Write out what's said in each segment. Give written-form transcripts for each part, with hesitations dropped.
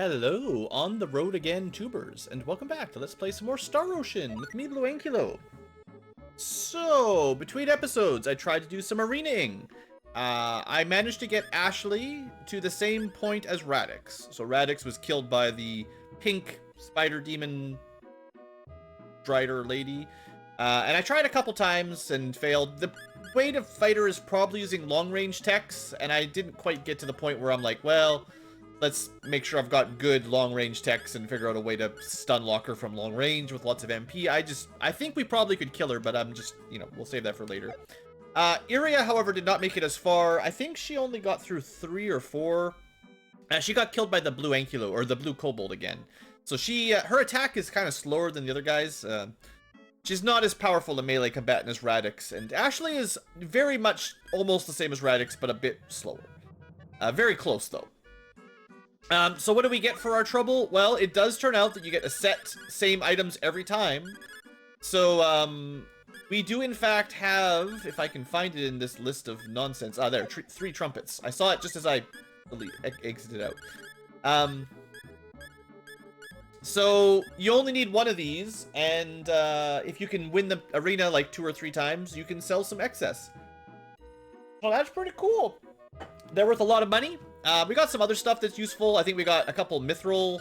Hello, on the road again, tubers, and welcome back to Let's Play some more Star Ocean with me, BlueAnkylo. So, between episodes, I tried to do some arenaing. I managed to get Ashley to the same point as Radix. So Radix was killed by the pink spider demon drider lady. And I tried a couple times and failed. The way to fight her is probably using long-range techs, and I didn't quite get to the point where I'm like, well, let's make sure I've got good long-range techs and figure out a way to stun lock her from long range with lots of MP. I think we probably could kill her, but I'm just, we'll save that for later. Iria, however, did not make it as far. I think she only got through 3 or 4. She got killed by the BlueAnkylo, or the blue kobold again. So her attack is kind of slower than the other guys. She's not as powerful a melee combatant as Radix, and Ashley is very much almost the same as Radix, but a bit slower. Very close, though. So what do we get for our trouble? Well, it does turn out that you get a set same items every time. So, we do in fact have, if I can find it in this list of nonsense. There, 3 trumpets. I saw it just as I exited out. So you only need 1 of these, and if you can win the arena like 2 or 3 times, you can sell some excess. Well, that's pretty cool. They're worth a lot of money. We got some other stuff that's useful. I think we got a couple mithril.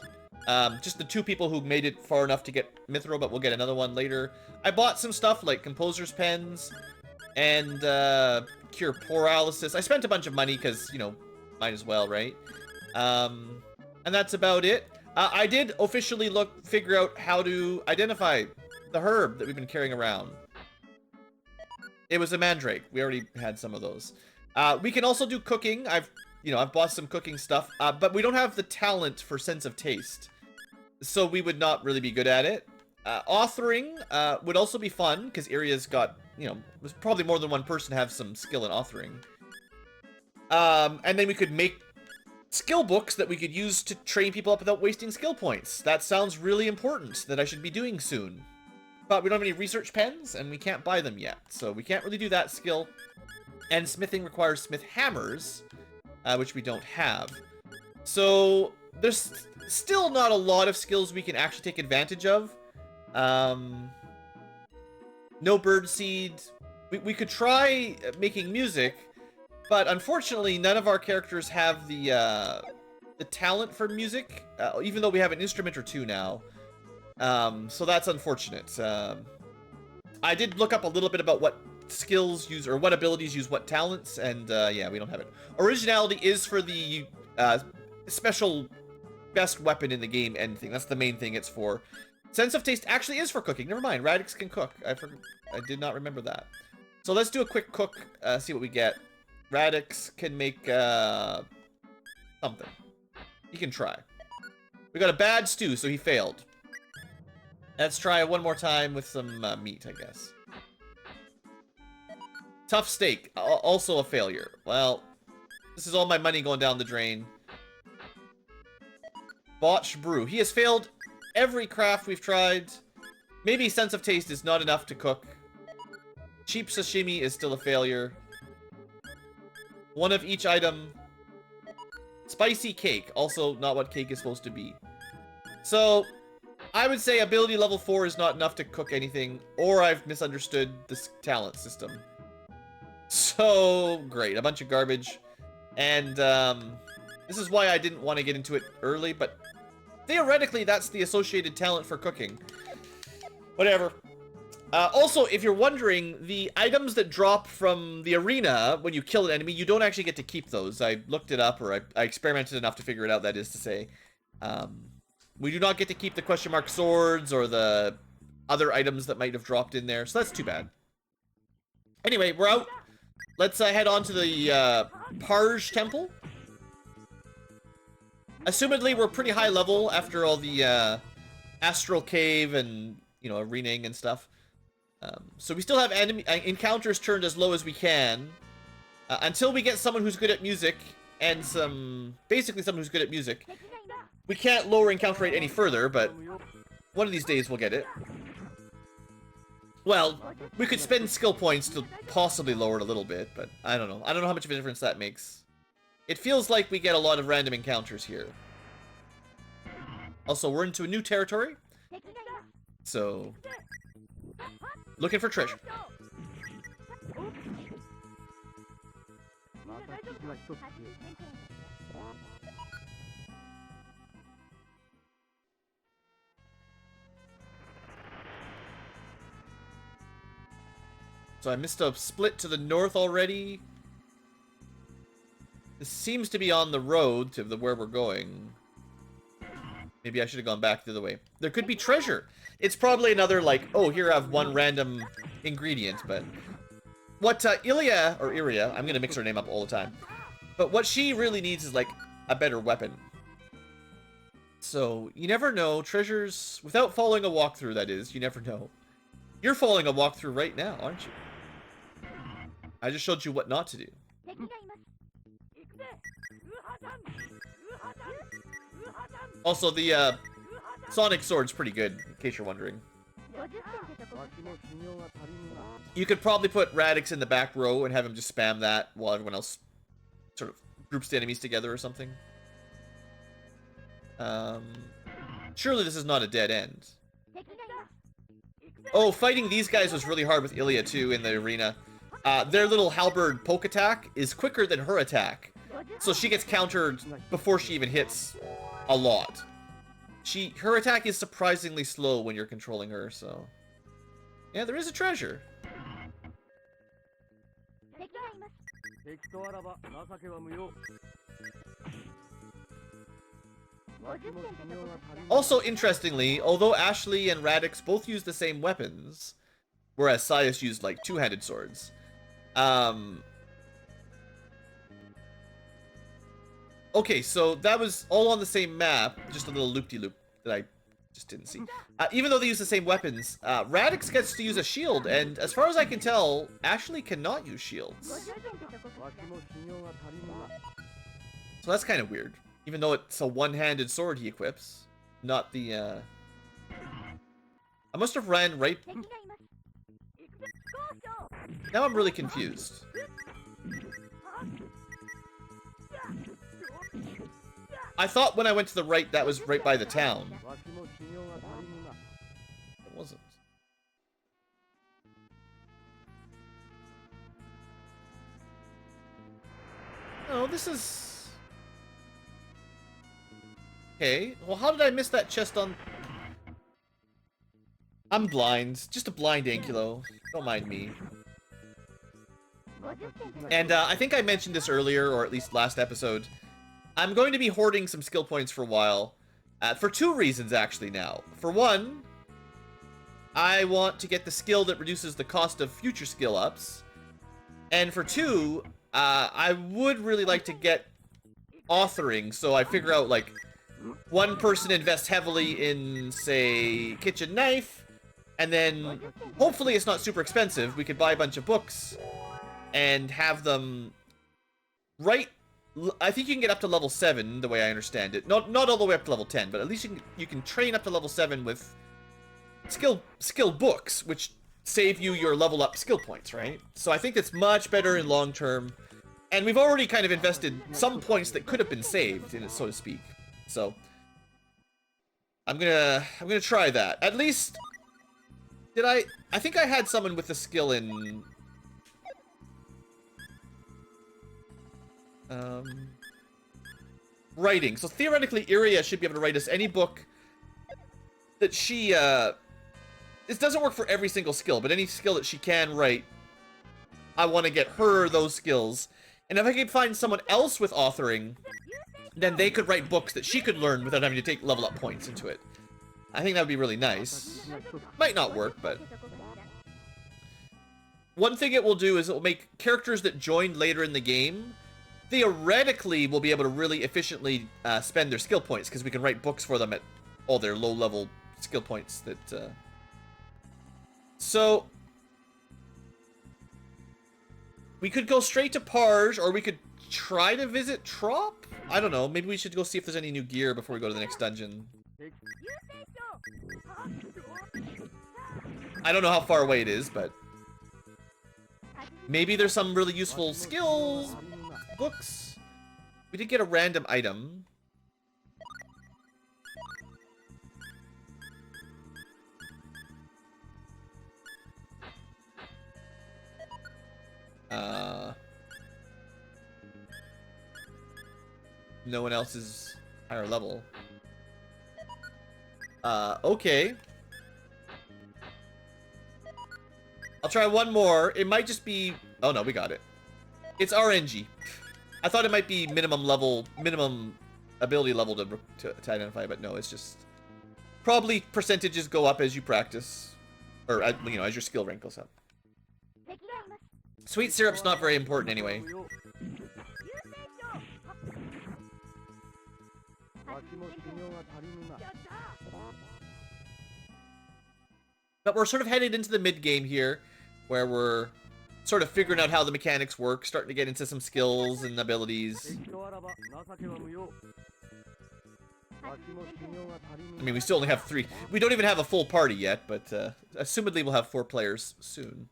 Just the 2 people who made it far enough to get mithril, but we'll get another one later. I bought some stuff like composer's pens and cure paralysis. I spent a bunch of money because, might as well, right? And that's about it. I did officially figure out how to identify the herb that we've been carrying around. It was a mandrake. We already had some of those. We can also do cooking. I've bought some cooking stuff, but we don't have the talent for sense of taste, so we would not really be good at it. Authoring would also be fun, because Iria's got, there's probably more than one person have some skill in authoring. And then we could make skill books that we could use to train people up without wasting skill points. That sounds really important, that I should be doing soon. But we don't have any research pens, and we can't buy them yet, so we can't really do that skill. And smithing requires smith hammers, which we don't have. So there's still not a lot of skills we can actually take advantage of. No birdseed. We could try making music, but unfortunately none of our characters have the talent for music, even though we have an instrument or 2 now. So that's unfortunate. I did look up a little bit about what skills use, or what abilities use what talents, and yeah, we don't have it. Originality is for the special best weapon in the game end thing. That's the main thing it's for. Sense of taste actually is for cooking. Never mind, Radix can cook. I did not remember that. So let's do a quick cook, see what we get. Radix can make something. He can try. We got a bad stew, so he failed. Let's try one more time with some meat, I guess. Tough steak, also a failure. Well, this is all my money going down the drain. Botched brew. He has failed every craft we've tried. Maybe sense of taste is not enough to cook. Cheap sashimi is still a failure. 1 of each item. Spicy cake, also not what cake is supposed to be. So, I would say ability level 4 is not enough to cook anything, or I've misunderstood this talent system. So, great. A bunch of garbage. And, this is why I didn't want to get into it early, but theoretically, that's the associated talent for cooking. Whatever. Also, if you're wondering, the items that drop from the arena when you kill an enemy, you don't actually get to keep those. I looked it up, or I experimented enough to figure it out, that is to say. We do not get to keep the question mark swords, or the other items that might have dropped in there, so that's too bad. Anyway, we're out. Let's head on to the Parge temple. Assumedly, we're pretty high level after all the astral cave and, arenaing and stuff. So we still have enemy encounters turned as low as we can. Until we get someone who's good at music, and basically someone who's good at music. We can't lower encounter rate any further, but one of these days we'll get it. Well, we could spend skill points to possibly lower it a little bit, but I don't know. I don't know how much of a difference that makes. It feels like we get a lot of random encounters here. Also, we're into a new territory. So, looking for treasure. So I missed a split to the north already. This seems to be on the road to where we're going. Maybe I should have gone back the other way. There could be treasure. It's probably another, like, oh, here I have one random ingredient, but... What Ilia, or Iria, I'm gonna mix her name up all the time. But what she really needs is, like, a better weapon. So, you never know. Treasures, without following a walkthrough, that is, you never know. You're following a walkthrough right now, aren't you? I just showed you what not to do. Also, the Sonic Sword's pretty good, in case you're wondering. You could probably put Radix in the back row and have him just spam that while everyone else sort of groups the enemies together or something. Surely this is not a dead end. Oh, fighting these guys was really hard with Ilia too in the arena. Their little halberd poke attack is quicker than her attack. So she gets countered before she even hits a lot. Her attack is surprisingly slow when you're controlling her, so... Yeah, there is a treasure. Also, interestingly, although Ashley and Radix both use the same weapons, whereas Sias used, like, two-handed swords, okay, so that was all on the same map, just a little loop-de-loop that I just didn't see. Even though they use the same weapons, Radix gets to use a shield, and as far as I can tell, Ashley cannot use shields. So that's kind of weird. Even though it's a one-handed sword he equips, not the, I must have ran right... Now I'm really confused. I thought when I went to the right, that was right by the town. It wasn't. Oh, this is... Okay, well, how did I miss that chest on... I'm blind. Just a blind Ankylo. Don't mind me. And I think I mentioned this earlier, or at least last episode. I'm going to be hoarding some skill points for a while. For two reasons, actually, now. For one, I want to get the skill that reduces the cost of future skill ups. And for two, I would really like to get authoring, so I figure out, like, one person invests heavily in, say, kitchen knife, and then hopefully it's not super expensive. We could buy a bunch of books and have them write. I think you can get up to level 7, the way I understand it. Not all the way up to level 10, but at least you can train up to level 7 with skill books, which save you your level up skill points, right? So I think it's much better in long term, and we've already kind of invested some points that could have been saved in it, so to speak. So I'm gonna try that. At least I think I had someone with the skill in writing. So theoretically Iria should be able to write us any book that she this doesn't work for every single skill, but any skill that she can write, I want to get her those skills. And if I could find someone else with authoring, then they could write books that she could learn without having to take level up points into it. I think that would be really nice. Might not work, but... One thing it will do is it will make characters that joined later in the game, theoretically, will be able to really efficiently spend their skill points, because we can write books for them at all their low-level skill points that... So... We could go straight to Parge, or we could try to visit Trop? I don't know. Maybe we should go see if there's any new gear before we go to the next dungeon. I don't know how far away it is, but... Maybe there's some really useful skills, books. We did get a random item. No one else is higher level. Okay. I'll try one more. It might just be... Oh no, we got it. It's RNG. I thought it might be minimum ability level to identify, but no, it's just... Probably percentages go up as you practice. Or, you know, as your skill rank goes up. Sweet syrup's not very important anyway. But we're sort of headed into the mid-game here, where we're sort of figuring out how the mechanics work, starting to get into some skills and abilities. I mean, we still only have 3. We don't even have a full party yet, but assumedly we'll have 4 players soon.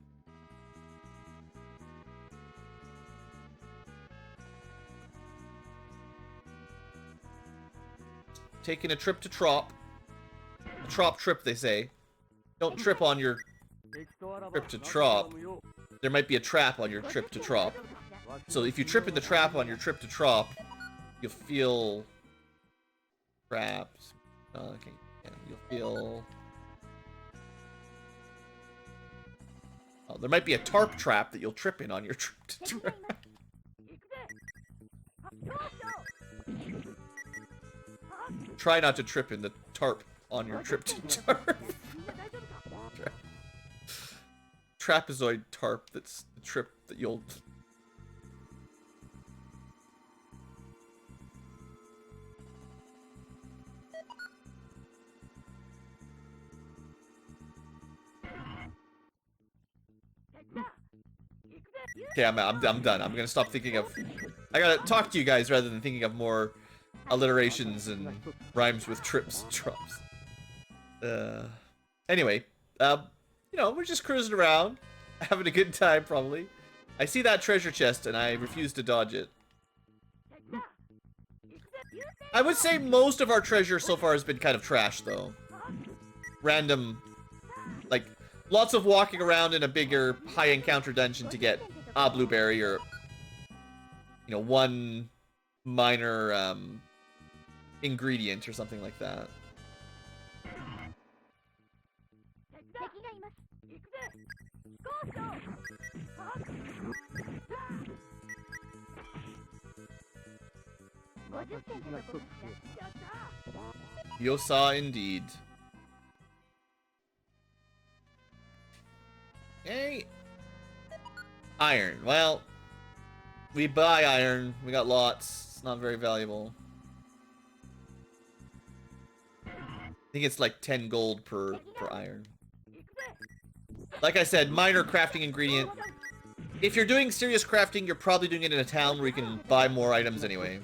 Taking a trip to Trop. A Trop trip, they say. Don't trip on your trip to Trop. There might be a trap on your trip to Trop. So if you trip in the trap on your trip to Trop, you'll feel trapped. Okay, yeah, you'll feel... Oh, there might be a tarp trap that you'll trip in on your trip to Trop. Try not to trip in the tarp on your trip to tarp. Trapezoid tarp, that's the trip that you'll... Okay, I'm done. I'm gonna stop thinking of... I gotta talk to you guys rather than thinking of more alliterations and rhymes with trips and drops. Anyway, you know, we're just cruising around, having a good time, probably. I see that treasure chest, and I refuse to dodge it. I would say most of our treasure so far has been kind of trash, though. Random, like, lots of walking around in a bigger, high-encounter dungeon to get a blueberry, or, you know, one minor, ingredient or something like that. Yosa indeed. Hey, iron. Well, we buy iron. We got lots. It's not very valuable. I think it's like 10 gold per iron. Like I said, minor crafting ingredient. If you're doing serious crafting, you're probably doing it in a town where you can buy more items anyway.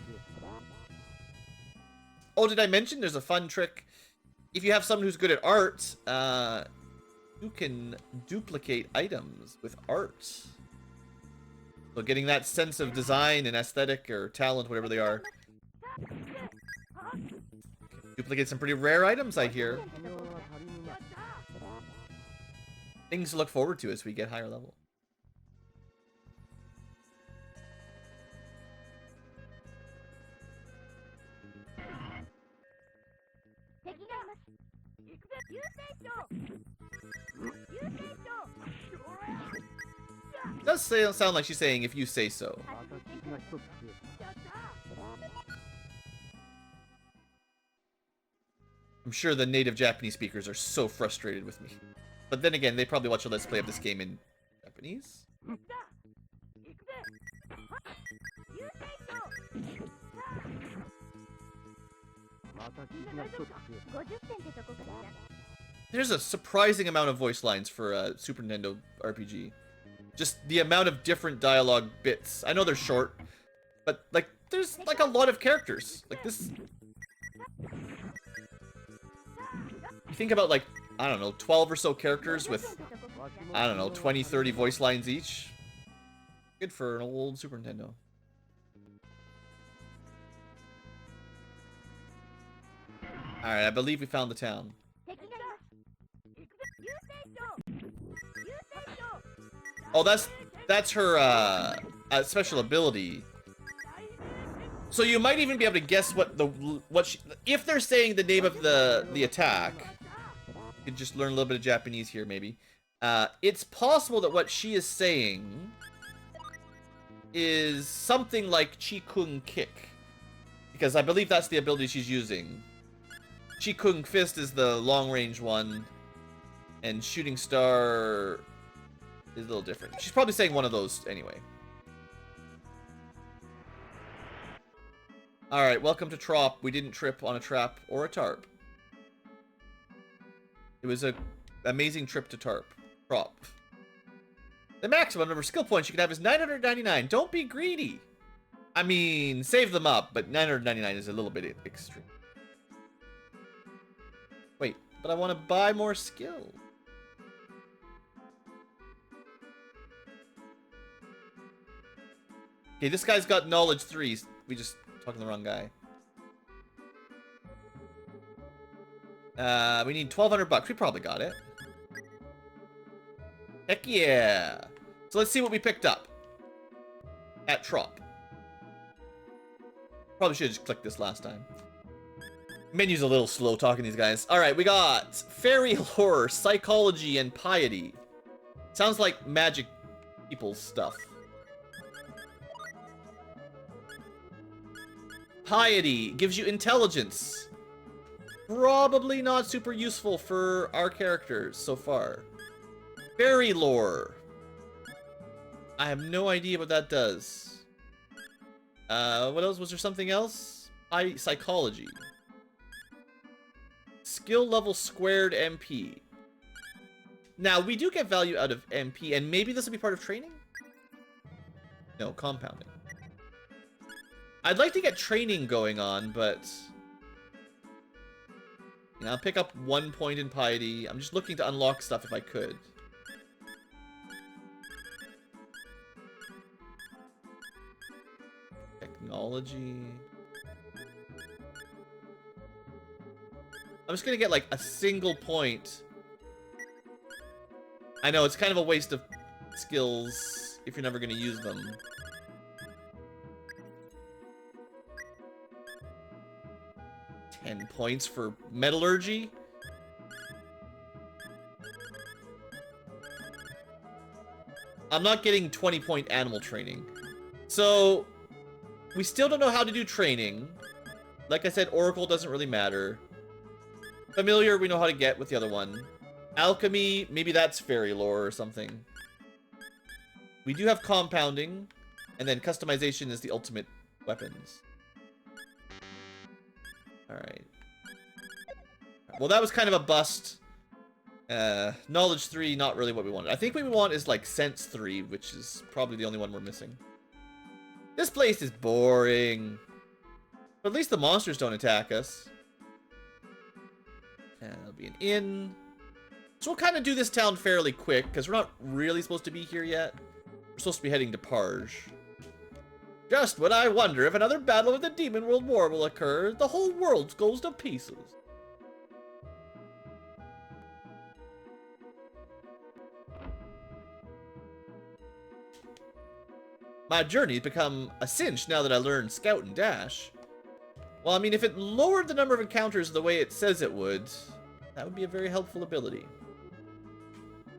Oh, did I mention there's a fun trick? If you have someone who's good at art, you can duplicate items with art. So getting that sense of design and aesthetic or talent, whatever they are. Duplicate some pretty rare items, I hear. Things to look forward to as we get higher level. It does sound like she's saying, if you say so. I'm sure the native Japanese speakers are so frustrated with me. But then again, they probably watch a Let's Play of this game in Japanese. There's a surprising amount of voice lines for a Super Nintendo RPG. Just the amount of different dialogue bits. I know they're short, but like there's like a lot of characters. Like this. You think about like, I don't know, 12 or so characters with, I don't know, 20, 30 voice lines each. Good for an old Super Nintendo. Alright, I believe we found the town. Oh, that's That's her special ability. So you might even be able to guess what she, if they're saying the name of the attack. You could just learn a little bit of Japanese here, maybe. It's possible that what she is saying is something like Chi-Kung Kick, because I believe that's the ability she's using. Chi-Kung Fist is the long-range one, and Shooting Star is a little different. She's probably saying one of those anyway. Alright, welcome to Trop. We didn't trip on a trap or a tarp. It was an amazing trip to Trop. The maximum number of skill points you can have is 999. Don't be greedy. I mean, save them up, but 999 is a little bit extreme. Wait, but I want to buy more skill. Okay, this guy's got knowledge 3. We just talking to the wrong guy. We need 1,200 bucks. We probably got it. Heck yeah. So let's see what we picked up at Trop. Probably should have just clicked this last time. Menu's a little slow talking to these guys. Alright, we got fairy lore, psychology, and piety. Sounds like magic people's stuff. Piety gives you intelligence. Probably not super useful for our characters so far. Fairy lore. I have no idea what that does. What else? Was there something else? Psychology. Skill level squared MP. Now, we do get value out of MP, and maybe this will be part of training? No, compounding. I'd like to get training going on, but... You know, I'll pick up 1 point in piety. I'm just looking to unlock stuff if I could. Technology. I'm just gonna get like a single point. I know, it's kind of a waste of skills if you're never gonna use them. $10 points for metallurgy. I'm not getting 20-point animal training. So, we still don't know how to do training. Like I said, Oracle doesn't really matter. Familiar, we know how to get with the other one. Alchemy, maybe that's fairy lore or something. We do have compounding. And then customization is the ultimate weapons. Alright. Well, that was kind of a bust. Knowledge 3, not really what we wanted. I think what we want is like Sense 3, which is probably the only one we're missing. This place is boring. But at least the monsters don't attack us. There'll be an inn. So we'll kind of do this town fairly quick, because we're not really supposed to be here yet. We're supposed to be heading to Parge. Just when I wonder if another battle of the Demon World War will occur, the whole world goes to pieces. My journey's become a cinch now that I learned Scout and Dash. Well, I mean, if it lowered the number of encounters the way it says it would, that would be a very helpful ability.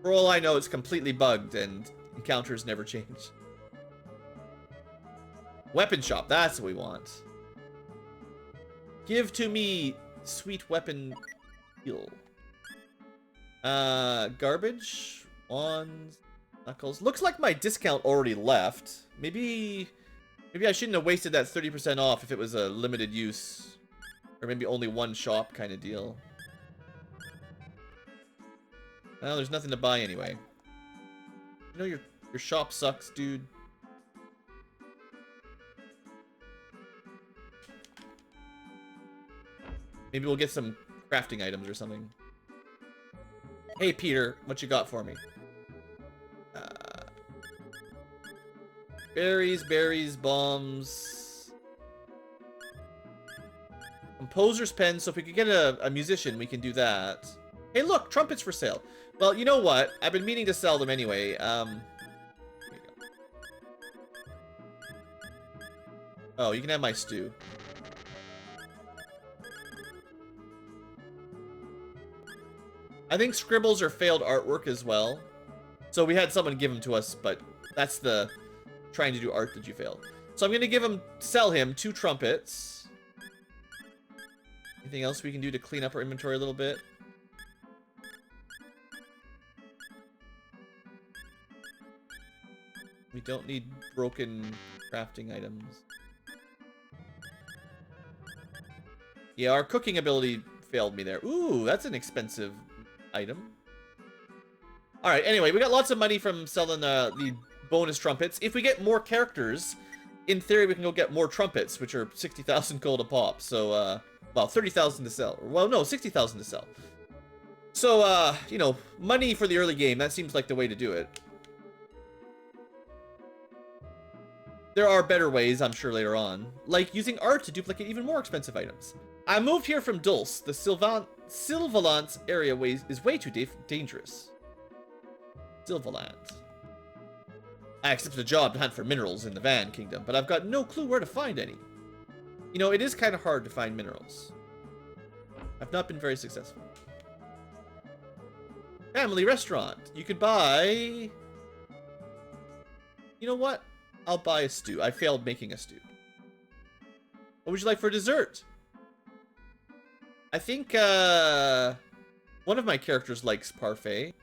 For all I know, it's completely bugged and encounters never change. Weapon shop, that's what we want. Give to me sweet weapon heal. Garbage, wands, knuckles. Looks like my discount already left. Maybe I shouldn't have wasted that 30% off if it was a limited use. Or maybe only one shop kind of deal. Well, there's nothing to buy anyway. You know your shop sucks, dude. Maybe we'll get some crafting items or something. Hey, Peter, what you got for me? Berries, bombs. Composer's pen, so if we could get a musician, we can do that. Hey, look, trumpets for sale. Well, you know what? I've been meaning to sell them anyway. Here you go. Oh, you can have my stew. I think scribbles are failed artwork as well. So we had someone give them to us, but that's the trying to do art that you failed. So I'm gonna sell him 2 trumpets. Anything else we can do to clean up our inventory a little bit? We don't need broken crafting items. Yeah, our cooking ability failed me there. Ooh, that's an expensive item. Alright, anyway, we got lots of money from selling the bonus trumpets. If we get more characters, in theory we can go get more trumpets, which are 60,000 gold a pop. So, well, 30,000 to sell. Well, no, 60,000 to sell. So, you know, money for the early game, that seems like the way to do it. There are better ways, I'm sure, later on. Like using art to duplicate even more expensive items. I moved here from Dulce. The Sylvalance area is way too dangerous. Sylvalance. I accepted a job to hunt for minerals in the Van Kingdom, but I've got no clue where to find any. You know, it is kind of hard to find minerals. I've not been very successful. Family restaurant. You could buy... You know what? I'll buy a stew. I failed making a stew. What would you like for dessert? I think, one of my characters likes parfait.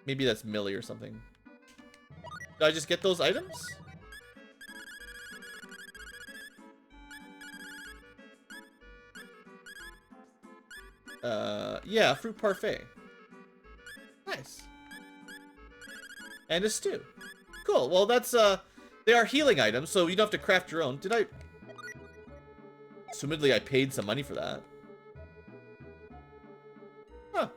Maybe that's Millie or something. Did I just get those items? Yeah, fruit parfait. Nice. And a stew. Cool. Well, that's, they are healing items, so you don't have to craft your own. Did I... Assumedly, I paid some money for that. Huh.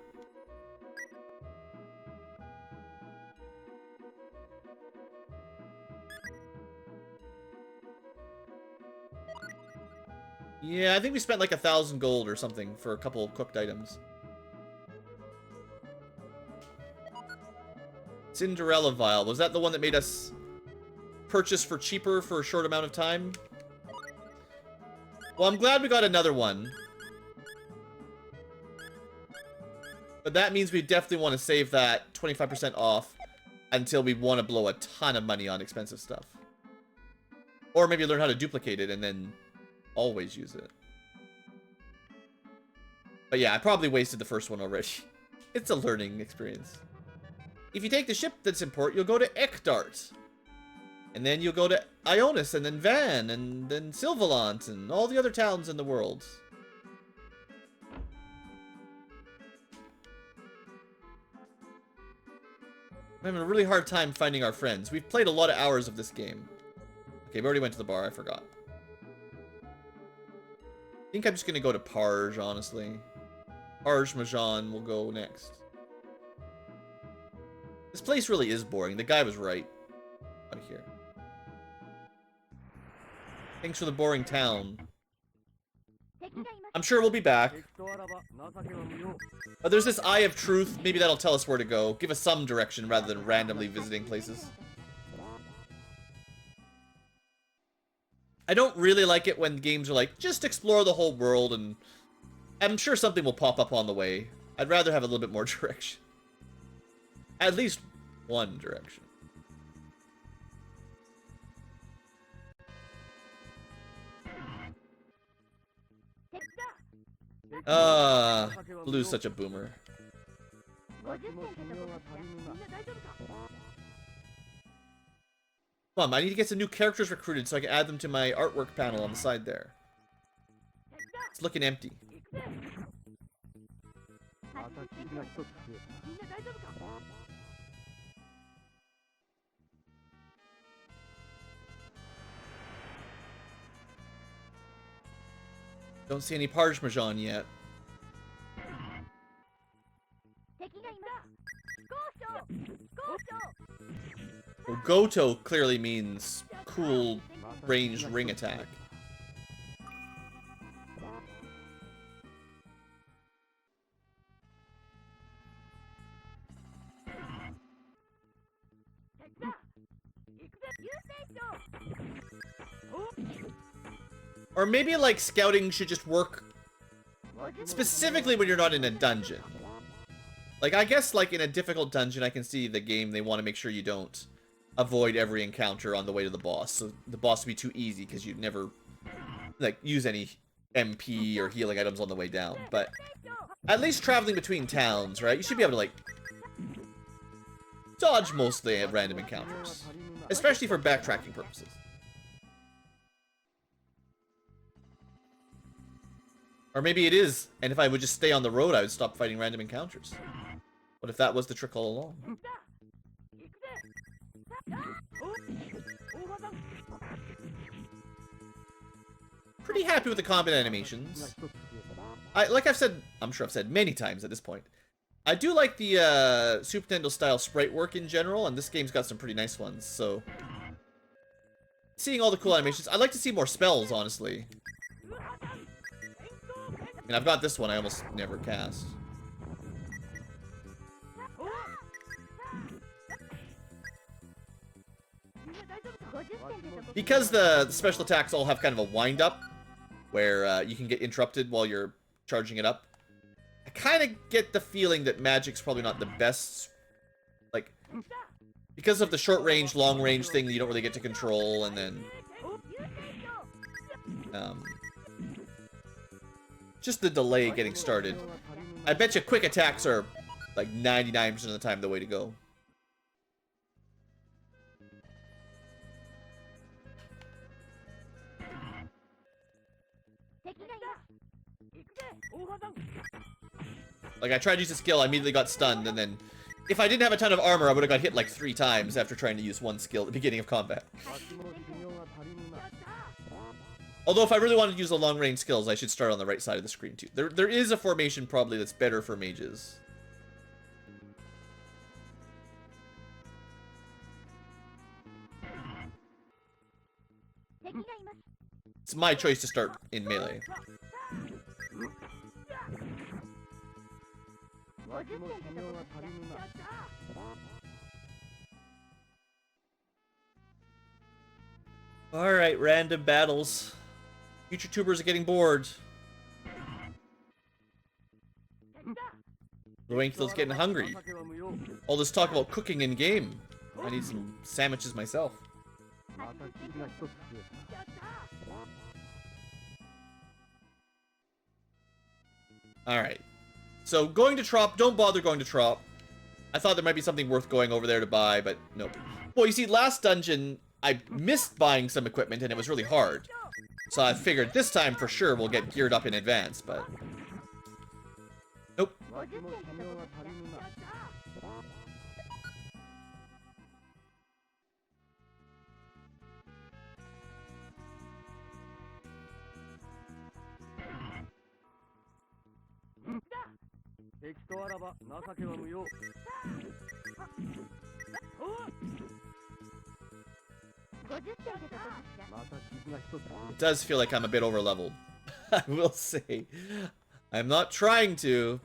Yeah, I think we spent like 1,000 gold or something for a couple of cooked items. Cinderella Vial. Was that the one that made us purchase for cheaper for a short amount of time? Well, I'm glad we got another one. But that means we definitely want to save that 25% off until we want to blow a ton of money on expensive stuff. Or maybe learn how to duplicate it and then always use it. But yeah, I probably wasted the first one already. It's a learning experience. If you take the ship that's in port, you'll go to Ekdart. And then you'll go to Ionis, and then Van, and then Sylvalant, and all the other towns in the world. I'm having a really hard time finding our friends. We've played a lot of hours of this game. Okay, we already went to the bar, I forgot. I think I'm just gonna go to Parge, honestly. Parge Majan will go next. This place really is boring. The guy was right. Out of here. Thanks for the boring town. I'm sure we'll be back. There's this Eye of Truth. Maybe that'll tell us where to go. Give us some direction rather than randomly visiting places. I don't really like it when games are like, just explore the whole world, and I'm sure something will pop up on the way. I'd rather have a little bit more direction. At least one direction. Blue's such a boomer. Come on, I need to get some new characters recruited so I can add them to my artwork panel on the side there. It's looking empty. Don't see any Parchmajan yet. Well, Goto clearly means cool ranged ring attack. Or maybe, like, scouting should just work specifically when you're not in a dungeon. Like, I guess, like, in a difficult dungeon, I can see the game, they want to make sure you don't avoid every encounter on the way to the boss. So the boss would be too easy because you'd never, like, use any MP or healing items on the way down. But at least traveling between towns, right? You should be able to, like, dodge mostly at random encounters. Especially for backtracking purposes. Or maybe it is, and if I would just stay on the road, I would stop fighting random encounters. What if that was the trick all along? Pretty happy with the combat animations. Like I've said, I'm sure I've said many times at this point, I do like the Super Nintendo style sprite work in general, and this game's got some pretty nice ones, so... Seeing all the cool animations, I'd like to see more spells, honestly. I mean, I've got this one I almost never cast. Because the special attacks all have kind of a wind-up, where you can get interrupted while you're charging it up, I kind of get the feeling that magic's probably not the best, like, because of the short-range, long-range thing that you don't really get to control, and then, just the delay getting started. I bet you quick attacks are, like, 99% of the time the way to go. Like, I tried to use a skill, I immediately got stunned, and then... If I didn't have a ton of armor, I would have got hit like 3 times after trying to use one skill at the beginning of combat. Although, if I really wanted to use the long-range skills, I should start on the right side of the screen, too. There is a formation, probably, that's better for mages. It's my choice to start in melee. Alright, random battles. Future tubers are getting bored. BlueAnkylo's getting hungry. All this talk about cooking in game. I need some sandwiches myself. Alright. So, going to Trop, don't bother going to Trop. I thought there might be something worth going over there to buy, but nope. Well, you see, last dungeon, I missed buying some equipment and it was really hard. So I figured this time for sure we'll get geared up in advance, but... Nope. It does feel like I'm a bit over-leveled. I will say. I'm not trying to.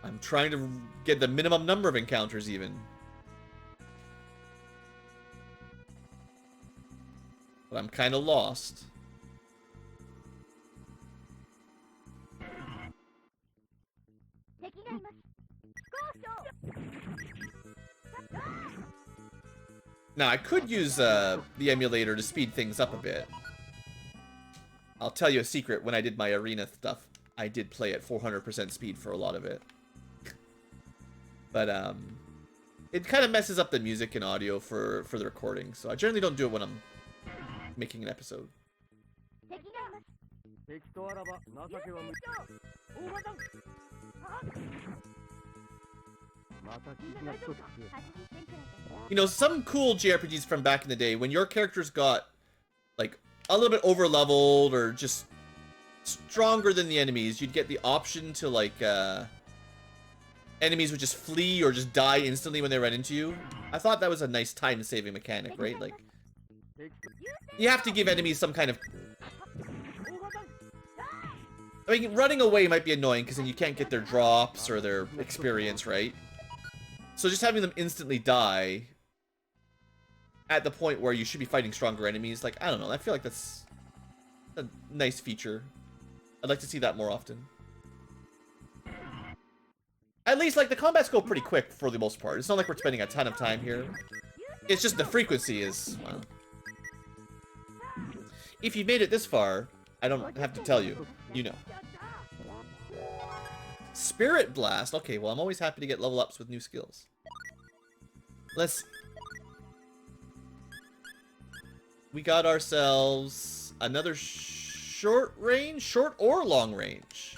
I'm trying to get the minimum number of encounters, even. But I'm kind of lost. Now, I could use the emulator to speed things up a bit. I'll tell you a secret, when I did my arena stuff, I did play at 400% speed for a lot of it. But, it kind of messes up the music and audio for the recording, so I generally don't do it when I'm making an episode. You know, some cool JRPGs from back in the day, when your characters got, like, a little bit over-leveled or just stronger than the enemies, you'd get the option to, like, enemies would just flee or just die instantly when they ran into you. I thought that was a nice time-saving mechanic, right? Like, you have to give enemies some kind of... I mean, running away might be annoying because then you can't get their drops or their experience, right? So just having them instantly die at the point where you should be fighting stronger enemies. Like, I don't know. I feel like that's a nice feature. I'd like to see that more often. At least, like, the combats go pretty quick for the most part. It's not like we're spending a ton of time here. It's just the frequency is, well... If you've made it this far, I don't have to tell you. You know. Spirit Blast. Okay, well, I'm always happy to get level ups with new skills. Let's... We got ourselves another short range? Short or long range?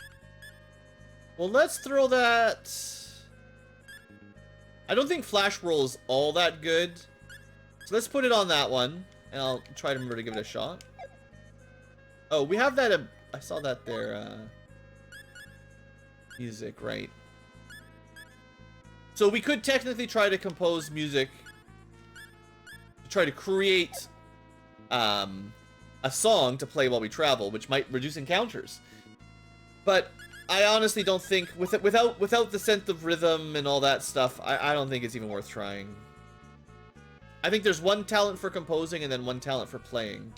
Well, let's throw that... I don't think Flash Roll is all that good. So let's put it on that one. And I'll try to remember to give it a shot. Oh, we have that... I saw that there. Music, right. So we could technically try to compose music. Try to create a song to play while we travel, which might reduce encounters. But... I honestly don't think, without the sense of rhythm and all that stuff, I don't think it's even worth trying. I think there's one talent for composing and then one talent for playing.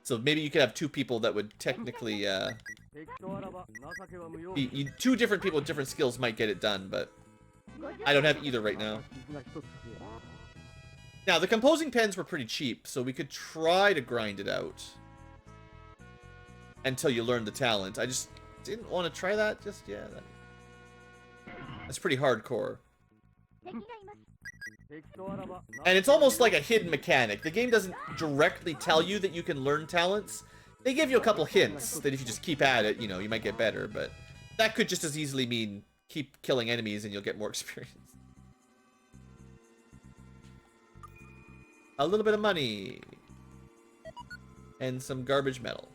So maybe you could have two people that would technically, two different people with different skills might get it done, but I don't have either right now. Now, the composing pens were pretty cheap, so we could try to grind it out until you learn the talent. I just... didn't want to try that just yet. That's pretty hardcore. And it's almost like a hidden mechanic. The game doesn't directly tell you that you can learn talents. They give you a couple hints that if you just keep at it, you know, you might get better, but that could just as easily mean keep killing enemies and you'll get more experience. A little bit of money. And some garbage metal.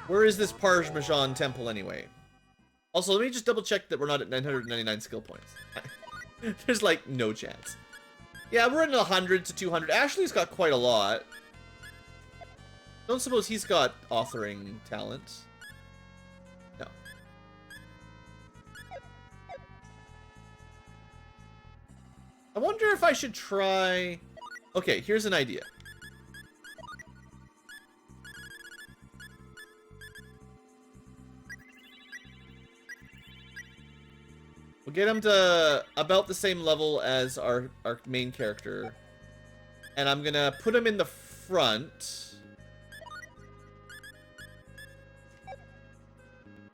Where is this Parge temple anyway? Also, let me just double check that we're not at 999 skill points. There's like no chance. Yeah, we're in 100 to 200. Ashley's got quite a lot. Don't suppose he's got authoring talent. No. I wonder if I should try... Okay, here's an idea. We'll get him to about the same level as our main character. And I'm gonna put him in the front.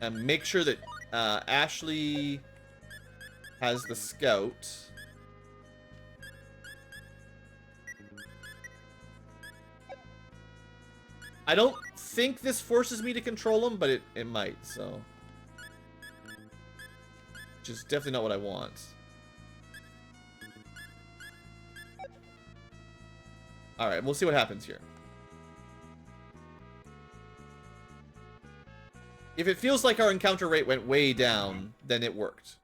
And make sure that Ashley has the scout. I don't think this forces me to control him, but it might, so... Which is definitely not what I want. Alright, we'll see what happens here. If it feels like our encounter rate went way down, then it worked.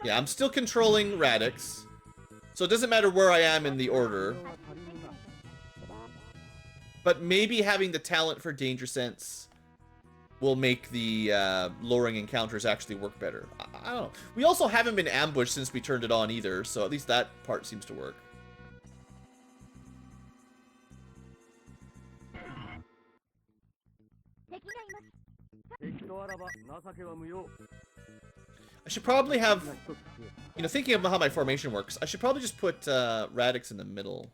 Yeah, I'm still controlling Radix. So it doesn't matter where I am in the order. But maybe having the talent for Danger Sense will make the lowering encounters actually work better. I don't know. We also haven't been ambushed since we turned it on either, so at least that part seems to work. I should probably have, you know, thinking about how my formation works, I should probably just put Radix in the middle.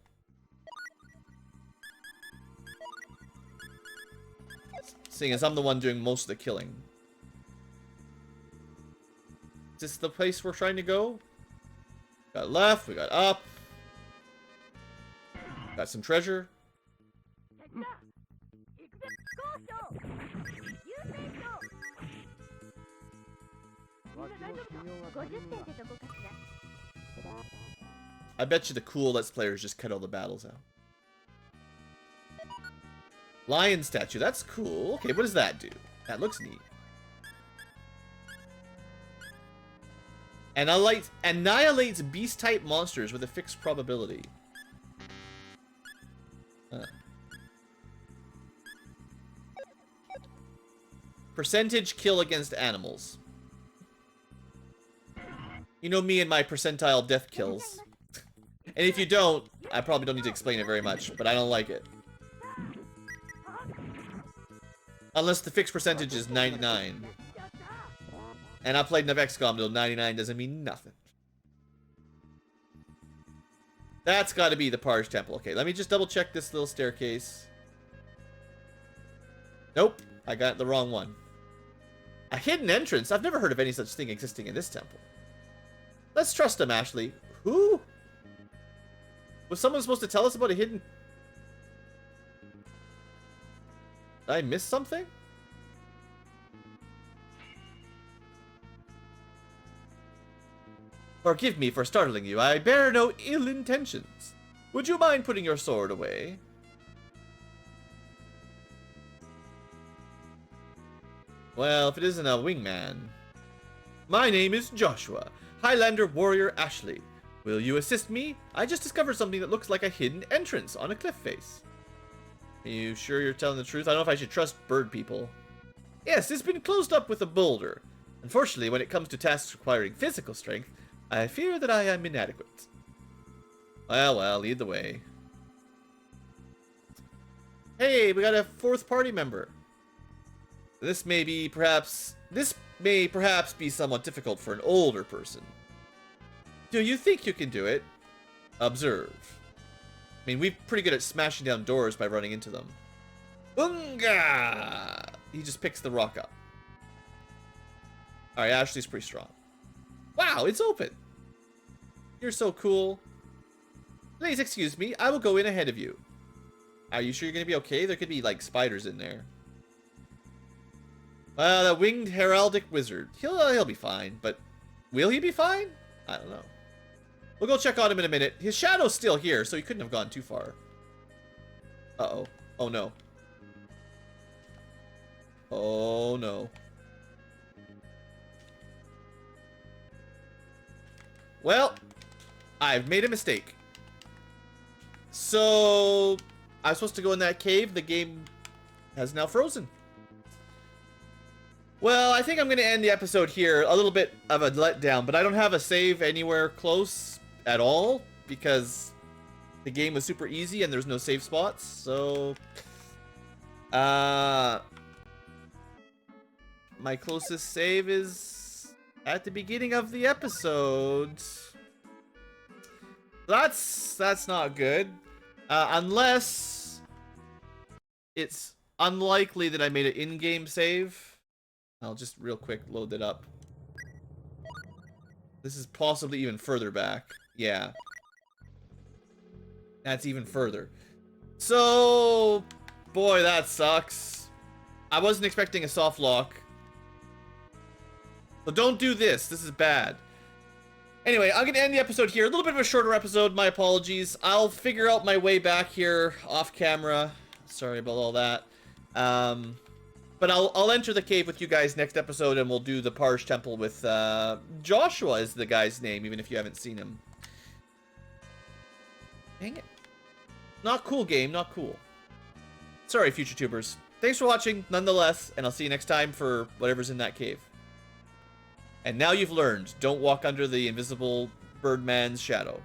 Seeing as I'm the one doing most of the killing. Is this the place we're trying to go? Got left, we got up. Got some treasure. I bet you the cool Let's Players just cut all the battles out. Lion statue, that's cool. Okay, what does that do? That looks neat. Annihilates beast-type monsters with a fixed probability. Percentage kill against animals. You know me and my percentile death kills. And if you don't, I probably don't need to explain it very much, but I don't like it. Unless the fixed percentage is 99. And I played enough XCOM till 99 doesn't mean nothing. That's gotta be the Parge Temple. Okay, let me just double check this little staircase. Nope, I got the wrong one. A hidden entrance? I've never heard of any such thing existing in this temple. Let's trust him, Ashley. Who? Was someone supposed to tell us about a hidden... Did I miss something? Forgive me for startling you. I bear no ill intentions. Would you mind putting your sword away? Well, if it isn't a wingman. My name is Joshua, Highlander warrior Ashley. Will you assist me? I just discovered something that looks like a hidden entrance on a cliff face. Are you sure you're telling the truth? I don't know if I should trust bird people. Yes, it's been closed up with a boulder. Unfortunately, when it comes to tasks requiring physical strength, I fear that I am inadequate. Well, lead the way. Hey, we got a fourth party member. This may perhaps be somewhat difficult for an older person. Do you think you can do it? Observe. I mean, we're pretty good at smashing down doors by running into them. Boonga! He just picks the rock up. Alright, Ashley's pretty strong. Wow, it's open. You're so cool. Please excuse me, I will go in ahead of you. Are you sure you're going to be okay? There could be, like, spiders in there. Well, the winged heraldic wizard. He'll be fine, but will he be fine? I don't know. We'll go check on him in a minute. His shadow's still here, so he couldn't have gone too far. Uh-oh. Oh, no. Oh, no. Well, I've made a mistake. So, I was supposed to go in that cave. The game has now frozen. Well, I think I'm going to end the episode here. A little bit of a letdown, but I don't have a save anywhere close at all because the game was super easy and there's no save spots. So, my closest save is at the beginning of the episode. That's not good. Unless it's unlikely that I made an in-game save. I'll just real quick load that up. This is possibly even further back. Yeah. That's even further. So, boy, that sucks. I wasn't expecting a soft lock. So don't do this. This is bad. Anyway, I'm going to end the episode here. A little bit of a shorter episode. My apologies. I'll figure out my way back here off camera. Sorry about all that. But I'll enter the cave with you guys next episode, and we'll do the Parge Temple with Joshua is the guy's name, even if you haven't seen him. Dang it. Not cool, game. Not cool. Sorry, future tubers. Thanks for watching, nonetheless, and I'll see you next time for whatever's in that cave. And now you've learned, don't walk under the invisible Birdman's shadow.